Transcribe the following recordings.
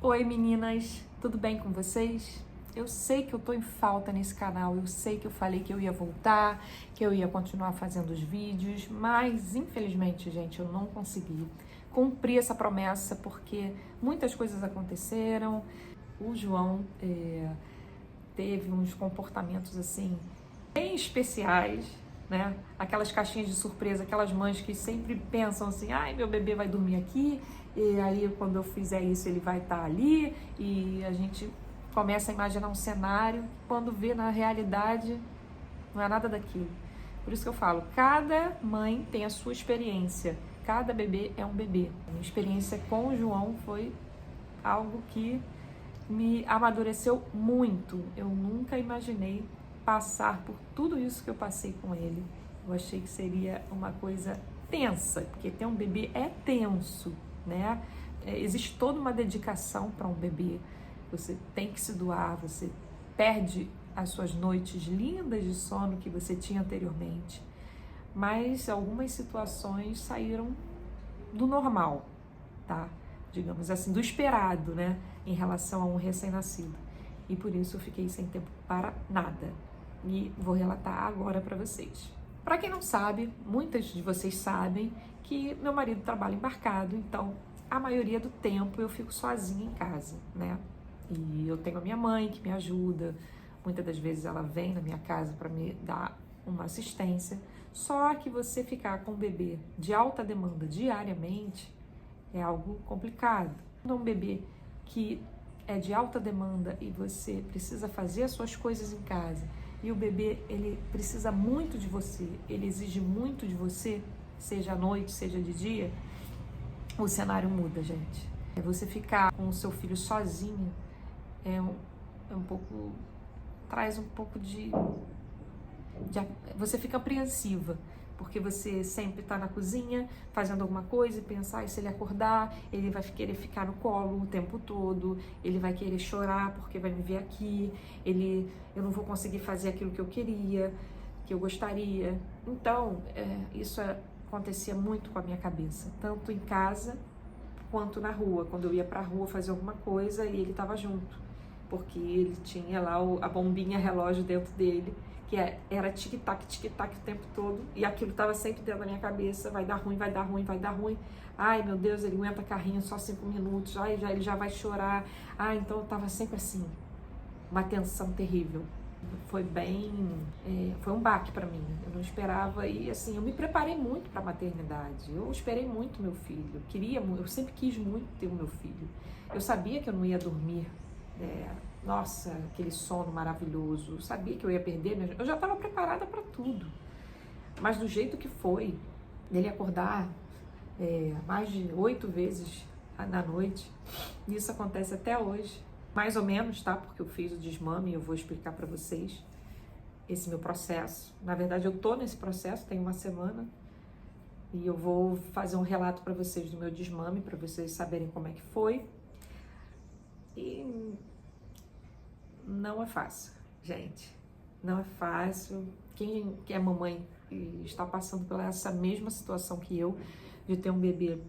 Oi meninas, tudo bem com vocês? Eu sei que eu tô em falta nesse canal, eu sei que eu falei que eu ia voltar, que eu ia continuar fazendo os vídeos, mas infelizmente, gente, eu não consegui cumprir essa promessa porque muitas coisas aconteceram. O João teve uns comportamentos assim bem especiais, né? Aquelas caixinhas de surpresa, aquelas mães que sempre pensam assim, ai, meu bebê vai dormir aqui, e aí quando eu fizer isso ele vai estar ali, e a gente começa a imaginar um cenário, quando vê na realidade não é nada daquilo. Por isso que eu falo, cada mãe tem a sua experiência, cada bebê é um bebê. A minha experiência com o João foi algo que me amadureceu muito. Eu nunca imaginei passar por tudo isso que eu passei com ele. Eu achei que seria uma coisa tensa, porque ter um bebê é tenso, né? Existe toda uma dedicação para um bebê. Você tem que se doar, você perde as suas noites lindas de sono que você tinha anteriormente. Mas algumas situações saíram do normal, tá? Digamos assim, do esperado, né? Em relação a um recém-nascido. E por isso eu fiquei sem tempo para nada. E vou relatar agora para vocês. Para quem não sabe, muitas de vocês sabem que meu marido trabalha embarcado, então a maioria do tempo eu fico sozinha em casa, né? E eu tenho a minha mãe que me ajuda, muitas das vezes ela vem na minha casa para me dar uma assistência. Só que você ficar com um bebê de alta demanda diariamente é algo complicado. Um bebê que é de alta demanda e você precisa fazer as suas coisas em casa, e o bebê, ele precisa muito de você, ele exige muito de você, seja à noite, seja de dia, o cenário muda, gente. Você ficar com o seu filho sozinho é um pouco, traz um pouco você fica apreensiva, porque você sempre está na cozinha fazendo alguma coisa e pensar, e se ele acordar, ele vai querer ficar no colo o tempo todo, ele vai querer chorar porque vai me ver aqui, eu não vou conseguir fazer aquilo que eu queria, que eu gostaria. Então, isso acontecia muito com a minha cabeça, tanto em casa quanto na rua, quando eu ia pra rua fazer alguma coisa e ele estava junto, porque ele tinha lá a bombinha relógio dentro dele, que era tic-tac o tempo todo, e aquilo estava sempre dentro da minha cabeça, vai dar ruim, vai dar ruim, vai dar ruim, ai meu Deus, ele aguenta carrinho só 5 minutos, ai, ele já vai chorar, então eu estava sempre assim, uma tensão terrível. Foi foi um baque para mim, eu não esperava, e assim, eu me preparei muito para a maternidade, eu esperei muito meu filho, eu sempre quis muito ter o meu filho, eu sabia que eu não ia dormir, nossa, aquele sono maravilhoso, eu sabia que eu ia perder, eu já estava preparada para tudo, mas do jeito que foi, dele acordar mais de 8 vezes na noite, isso acontece até hoje, mais ou menos, tá? Porque eu fiz o desmame e eu vou explicar para vocês esse meu processo. Na verdade, eu tô nesse processo, tem uma semana, e eu vou fazer um relato para vocês do meu desmame, para vocês saberem como é que foi. E não é fácil, gente. Não é fácil. Quem é mamãe e está passando por essa mesma situação que eu, de ter um bebê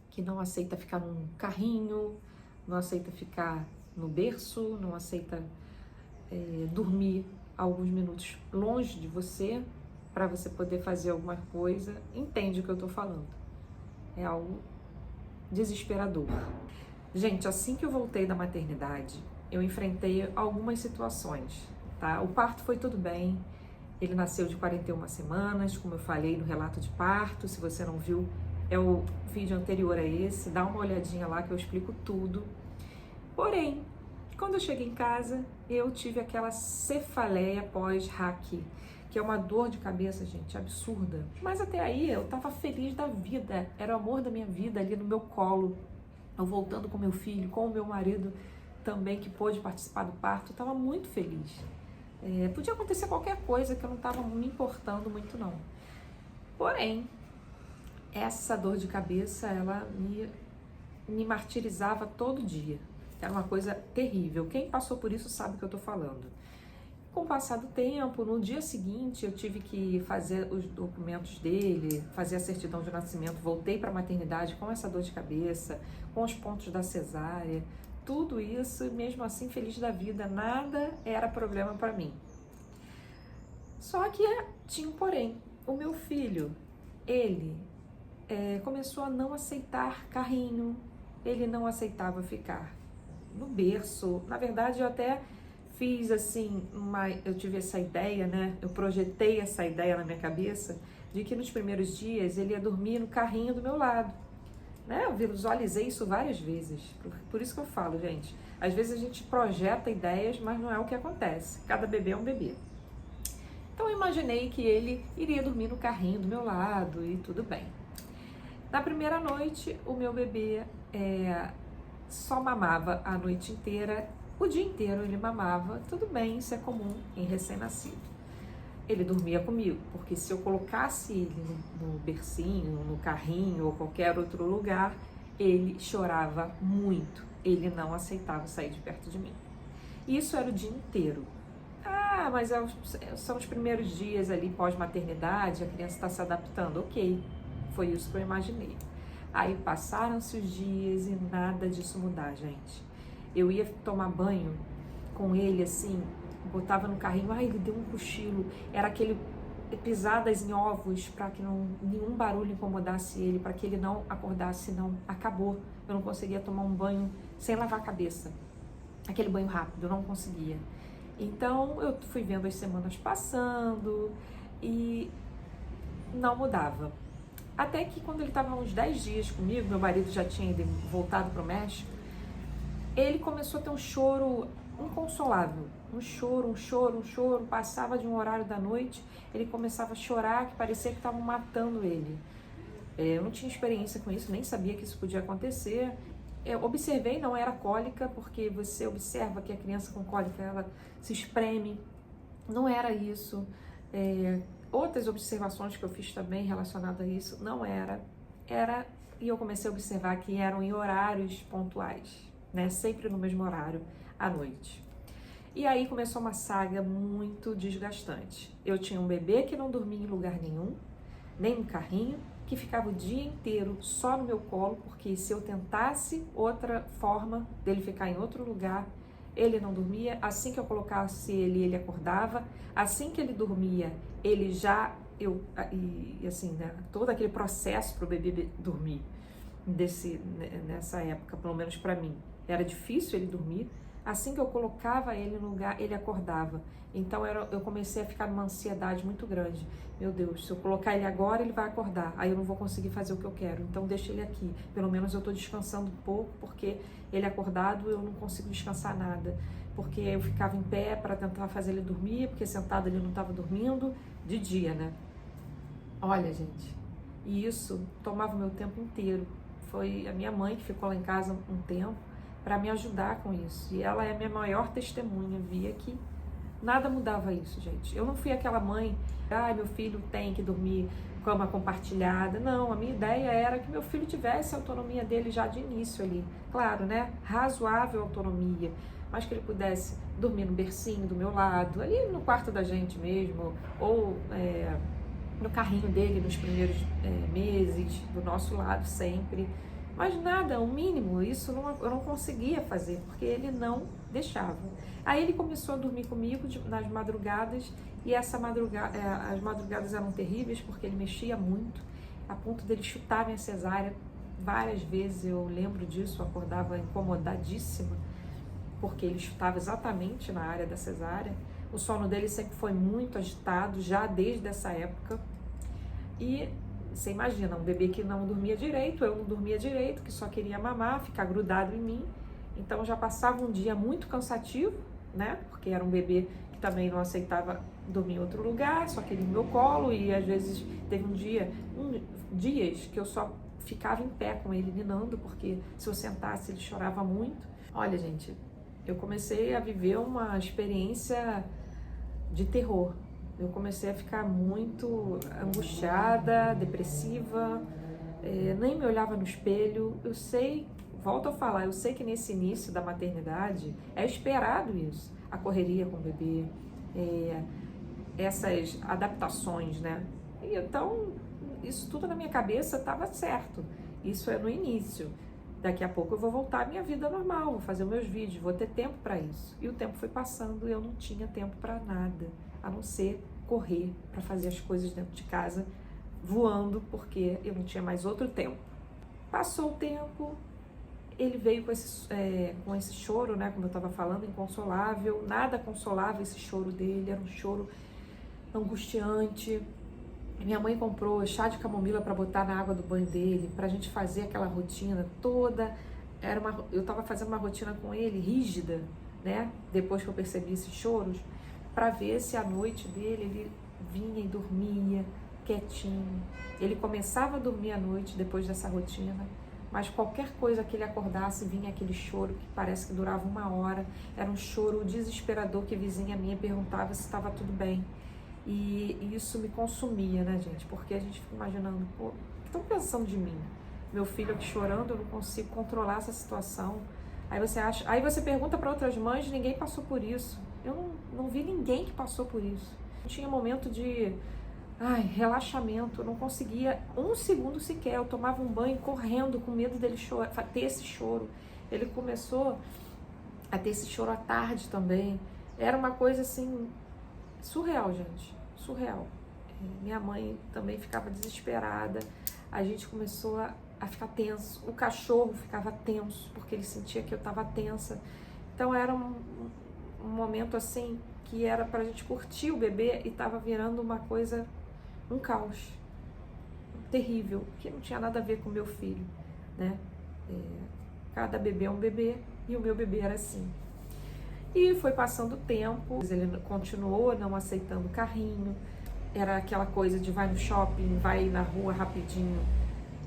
que não aceita ficar num carrinho, não aceita ficar no berço, não aceita dormir alguns minutos longe de você, para você poder fazer alguma coisa, entende o que eu tô falando. É algo desesperador. Gente, assim que eu voltei da maternidade, eu enfrentei algumas situações, tá? O parto foi tudo bem, ele nasceu de 41 semanas, como eu falei no relato de parto. Se você não viu, é o vídeo anterior a esse, dá uma olhadinha lá que eu explico tudo. Porém, quando eu cheguei em casa, eu tive aquela cefaleia pós-RAC, que é uma dor de cabeça, gente, absurda. Mas até aí eu tava feliz da vida, era o amor da minha vida ali no meu colo, eu voltando com meu filho, com o meu marido também, que pôde participar do parto, eu tava muito feliz. Podia acontecer qualquer coisa que eu não tava me importando muito não. Porém, essa dor de cabeça, ela me martirizava todo dia. Era uma coisa terrível. Quem passou por isso sabe o que eu tô falando. Com o passar do tempo, no dia seguinte eu tive que fazer os documentos dele, fazer a certidão de nascimento, voltei para a maternidade com essa dor de cabeça, com os pontos da cesárea, tudo isso, e mesmo assim feliz da vida, nada era problema para mim. Só que tinha um porém, o meu filho, ele começou a não aceitar carrinho, ele não aceitava ficar no berço. Na verdade, eu até fiz assim, eu tive essa ideia, né? Eu projetei essa ideia na minha cabeça de que nos primeiros dias ele ia dormir no carrinho do meu lado, né? Eu visualizei isso várias vezes. Por isso que eu falo, gente, às vezes a gente projeta ideias, mas não é o que acontece. Cada bebê é um bebê. Então eu imaginei que ele iria dormir no carrinho do meu lado e tudo bem. Na primeira noite, o meu bebê só mamava a noite inteira, o dia inteiro ele mamava, tudo bem, isso é comum em recém-nascido. Ele dormia comigo, porque se eu colocasse ele no bercinho, no carrinho ou qualquer outro lugar, ele chorava muito, ele não aceitava sair de perto de mim. Isso era o dia inteiro. Ah, mas são os primeiros dias ali pós-maternidade, a criança está se adaptando, ok, foi isso que eu imaginei. Aí passaram-se os dias e nada disso mudar, gente. Eu ia tomar banho com ele assim, botava no carrinho, ai, ele deu um cochilo. Era aquele pisadas em ovos para que nenhum barulho incomodasse ele, para que ele não acordasse, não. Acabou. Eu não conseguia tomar um banho sem lavar a cabeça. Aquele banho rápido, eu não conseguia. Então eu fui vendo as semanas passando e não mudava. Até que quando ele estava uns 10 dias comigo, meu marido já tinha voltado para o México, ele começou a ter um choro inconsolável, um choro, passava de um horário da noite, ele começava a chorar, que parecia que estavam matando ele. Eu não tinha experiência com isso, nem sabia que isso podia acontecer. Eu observei, não era cólica, porque você observa que a criança com cólica, ela se espreme, não era isso. Outras observações que eu fiz também relacionadas a isso, não era, e eu comecei a observar que eram em horários pontuais, né? Sempre no mesmo horário, à noite. E aí começou uma saga muito desgastante. Eu tinha um bebê que não dormia em lugar nenhum, nem no carrinho, que ficava o dia inteiro só no meu colo, porque se eu tentasse outra forma dele ficar em outro lugar, ele não dormia. Assim que eu colocasse ele acordava. Assim que ele dormia, ele já, assim, né, todo aquele processo para o bebê dormir nessa época, pelo menos para mim, era difícil ele dormir. Assim que eu colocava ele no lugar, ele acordava. Então eu comecei a ficar numa ansiedade muito grande. Meu Deus, se eu colocar ele agora, ele vai acordar. Aí eu não vou conseguir fazer o que eu quero. Então deixa ele aqui. Pelo menos eu estou descansando um pouco, porque ele acordado eu não consigo descansar nada. Porque eu ficava em pé para tentar fazer ele dormir, porque sentado ele não estava dormindo, de dia, né? Olha, gente, e isso tomava o meu tempo inteiro. Foi a minha mãe que ficou lá em casa um tempo para me ajudar com isso. E ela é a minha maior testemunha, via que nada mudava isso, gente. Eu não fui aquela mãe, meu filho tem que dormir cama compartilhada. Não, a minha ideia era que meu filho tivesse a autonomia dele já de início ali. Claro, né? Razoável autonomia, mas que ele pudesse dormir no bercinho do meu lado, ali no quarto da gente mesmo, ou no carrinho dele nos primeiros meses, do nosso lado sempre. Mas nada, o mínimo, isso eu não conseguia fazer, porque ele não deixava. Aí ele começou a dormir comigo nas madrugadas, e as madrugadas eram terríveis, porque ele mexia muito, a ponto dele chutar minha cesárea várias vezes. Eu lembro disso, eu acordava incomodadíssima, porque ele chutava exatamente na área da cesárea. O sono dele sempre foi muito agitado, já desde essa época. E você imagina, um bebê que não dormia direito, eu não dormia direito, que só queria mamar, ficar grudado em mim. Então já passava um dia muito cansativo, né? Porque era um bebê que também não aceitava dormir em outro lugar, só queria no meu colo. E às vezes teve dias que eu só ficava em pé com ele ninando, porque se eu sentasse ele chorava muito. Olha, gente, eu comecei a viver uma experiência de terror. Eu comecei a ficar muito angustiada, depressiva, nem me olhava no espelho. Eu sei, volto a falar, eu sei que nesse início da maternidade é esperado isso, a correria com o bebê, essas adaptações, né? E então, isso tudo na minha cabeça estava certo. Isso é no início. Daqui a pouco eu vou voltar à minha vida normal, vou fazer meus vídeos, vou ter tempo para isso. E o tempo foi passando e eu não tinha tempo para nada, a não ser correr para fazer as coisas dentro de casa, voando, porque eu não tinha mais outro tempo. Passou o tempo, ele veio com esse choro, né, como eu estava falando, inconsolável, nada consolava esse choro dele, era um choro angustiante. Minha mãe comprou chá de camomila para botar na água do banho dele, pra gente fazer aquela rotina toda. Eu estava fazendo uma rotina com ele, rígida, né? Depois que eu percebi esses choros, para ver se à noite dele ele vinha e dormia quietinho. Ele começava a dormir à noite depois dessa rotina, mas qualquer coisa que ele acordasse vinha aquele choro que parece que durava 1 hora. Era um choro desesperador que a vizinha minha perguntava se estava tudo bem. E isso me consumia, né, gente? Porque a gente fica imaginando, pô, o que estão pensando de mim? Meu filho aqui chorando, eu não consigo controlar essa situação. Aí você pergunta para outras mães, ninguém passou por isso. Eu não vi ninguém que passou por isso. Eu tinha momento de relaxamento, eu não conseguia 1 segundo sequer. Eu tomava um banho correndo, com medo dele ter esse choro. Ele começou a ter esse choro à tarde também. Era uma coisa assim surreal, gente, surreal. Minha mãe também ficava desesperada, a gente começou a ficar tenso, o cachorro ficava tenso, porque ele sentia que eu estava tensa. Então era um momento assim, que era pra gente curtir o bebê e estava virando uma coisa, um caos terrível, que não tinha nada a ver com o meu filho, né? Cada bebê é um bebê, e o meu bebê era assim. E foi passando o tempo, ele continuou não aceitando o carrinho, era aquela coisa de vai no shopping, vai na rua rapidinho,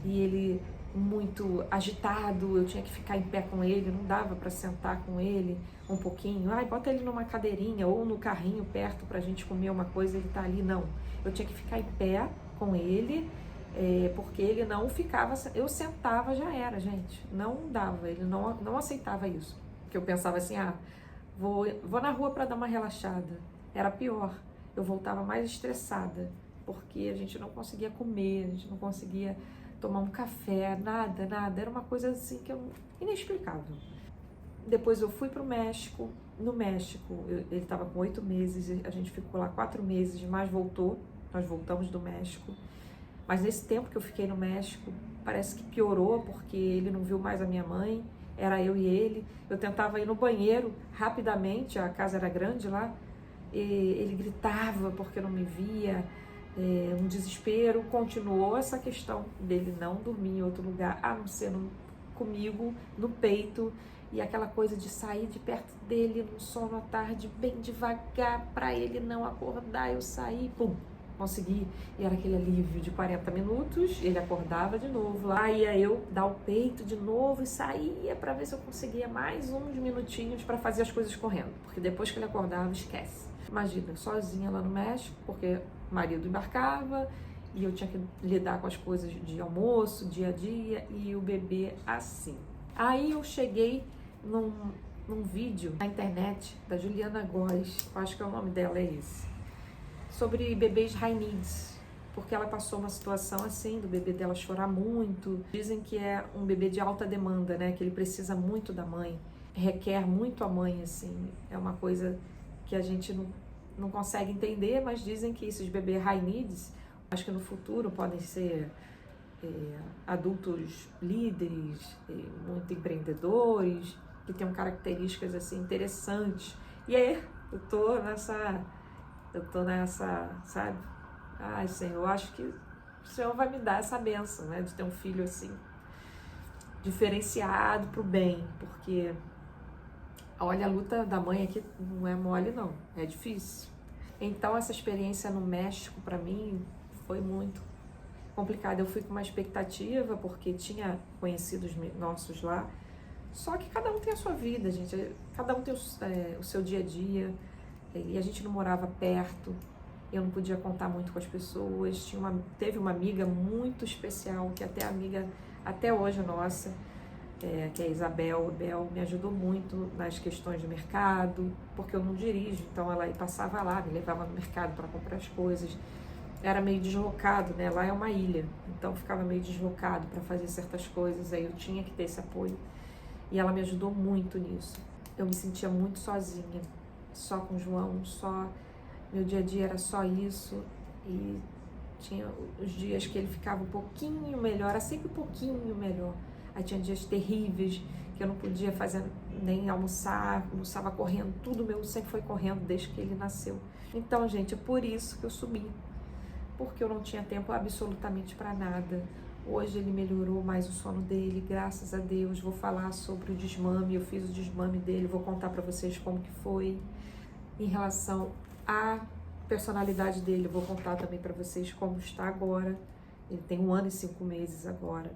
e ele muito agitado, eu tinha que ficar em pé com ele, não dava para sentar com ele um pouquinho, bota ele numa cadeirinha ou no carrinho perto pra gente comer uma coisa, ele tá ali, não. Eu tinha que ficar em pé com ele, porque ele não ficava, eu sentava, já era, gente, não dava, ele não aceitava isso, porque eu pensava assim, vou na rua para dar uma relaxada. Era pior, eu voltava mais estressada, porque a gente não conseguia comer, a gente não conseguia tomar um café, nada, era uma coisa assim inexplicável. Depois eu fui para o México, no México ele estava com 8 meses, a gente ficou lá 4 meses, mas nós voltamos do México, mas nesse tempo que eu fiquei no México, parece que piorou, porque ele não viu mais a minha mãe, era eu e ele. Eu tentava ir no banheiro rapidamente, a casa era grande lá, e ele gritava porque não me via, um desespero. Continuou essa questão dele não dormir em outro lugar, a não ser comigo, no peito, e aquela coisa de sair de perto dele no sono à tarde, bem devagar, para ele não acordar. Eu saí, pum, consegui, e era aquele alívio de 40 minutos, ele acordava de novo, lá ia eu dar o peito de novo e saía para ver se eu conseguia mais uns minutinhos para fazer as coisas correndo, porque depois que ele acordava, esquece. Imagina, sozinha lá no México, porque o marido embarcava e eu tinha que lidar com as coisas de almoço, dia a dia, e o bebê assim. Aí eu cheguei num vídeo na internet da Juliana Góes, eu acho que é o nome dela, é esse, sobre bebês high needs, porque ela passou uma situação assim, do bebê dela chorar muito. Dizem que é um bebê de alta demanda, né, que ele precisa muito da mãe, requer muito a mãe, assim, é uma coisa que a gente não consegue entender, mas dizem que esses bebês high needs, acho que no futuro podem ser adultos líderes, muito empreendedores, que tenham características assim interessantes. E aí eu tô nessa, sabe? Ai, Senhor, eu acho que o Senhor vai me dar essa bênção, né, de ter um filho assim, diferenciado pro bem, porque olha, a luta da mãe aqui não é mole, não, é difícil. Então essa experiência no México para mim foi muito complicada. Eu fui com uma expectativa, porque tinha conhecidos nossos lá, só que cada um tem a sua vida, gente, cada um tem o seu dia a dia, e a gente não morava perto, eu não podia contar muito com as pessoas. Teve uma amiga muito especial, que até amiga até hoje nossa, que é a Isabel. A Bel me ajudou muito nas questões de mercado, porque eu não dirijo, então ela passava lá, me levava no mercado para comprar as coisas. Era meio deslocado, né? Lá é uma ilha, então ficava meio deslocado para fazer certas coisas, aí eu tinha que ter esse apoio. E ela me ajudou muito nisso. Eu me sentia muito sozinha, só com o João, meu dia a dia era só isso. E tinha os dias que ele ficava um pouquinho melhor, era sempre um pouquinho melhor. Aí tinha dias terríveis que eu não podia fazer nem almoçava correndo, tudo meu sempre foi correndo desde que ele nasceu. Então, gente, é por isso que eu sumi, porque eu não tinha tempo absolutamente para nada. Hoje ele melhorou mais o sono dele, graças a Deus. Vou falar sobre o desmame, eu fiz o desmame dele, vou contar para vocês como que foi. Em relação à personalidade dele, vou contar também para vocês como está agora. Ele tem 1 ano e 5 meses agora.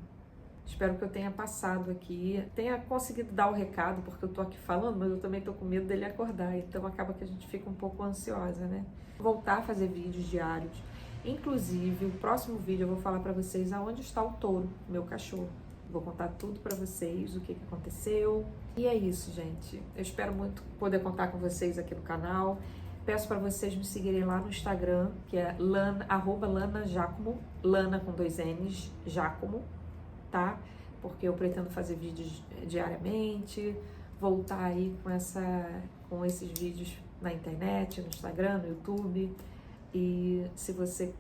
Espero que eu tenha passado aqui, tenha conseguido dar o recado, porque eu tô aqui falando, mas eu também tô com medo dele acordar, então acaba que a gente fica um pouco ansiosa, né? Voltar a fazer vídeos diários. Inclusive, o próximo vídeo eu vou falar pra vocês aonde está o touro, meu cachorro. Vou contar tudo pra vocês, o que aconteceu. E é isso, gente. Eu espero muito poder contar com vocês aqui no canal. Peço para vocês me seguirem lá no Instagram, que é @LanaJacomo, Lana com 2 N's, Jacomo, tá? Porque eu pretendo fazer vídeos diariamente, voltar aí com esses vídeos na internet, no Instagram, no YouTube. E se você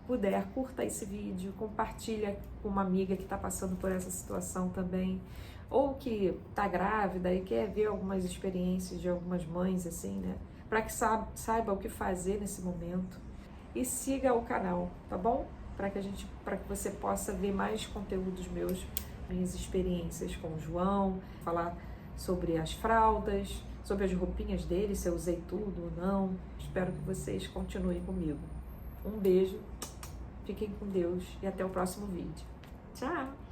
puder, curta esse vídeo, compartilha com uma amiga que está passando por essa situação também, ou que tá grávida e quer ver algumas experiências de algumas mães, assim, né? Para que saiba o que fazer nesse momento. E siga o canal, tá bom? Para que você possa ver mais conteúdos meus, minhas experiências com o João, falar sobre as fraldas, sobre as roupinhas dele, se eu usei tudo ou não. Espero que vocês continuem comigo. Um beijo, fiquem com Deus e até o próximo vídeo. Tchau!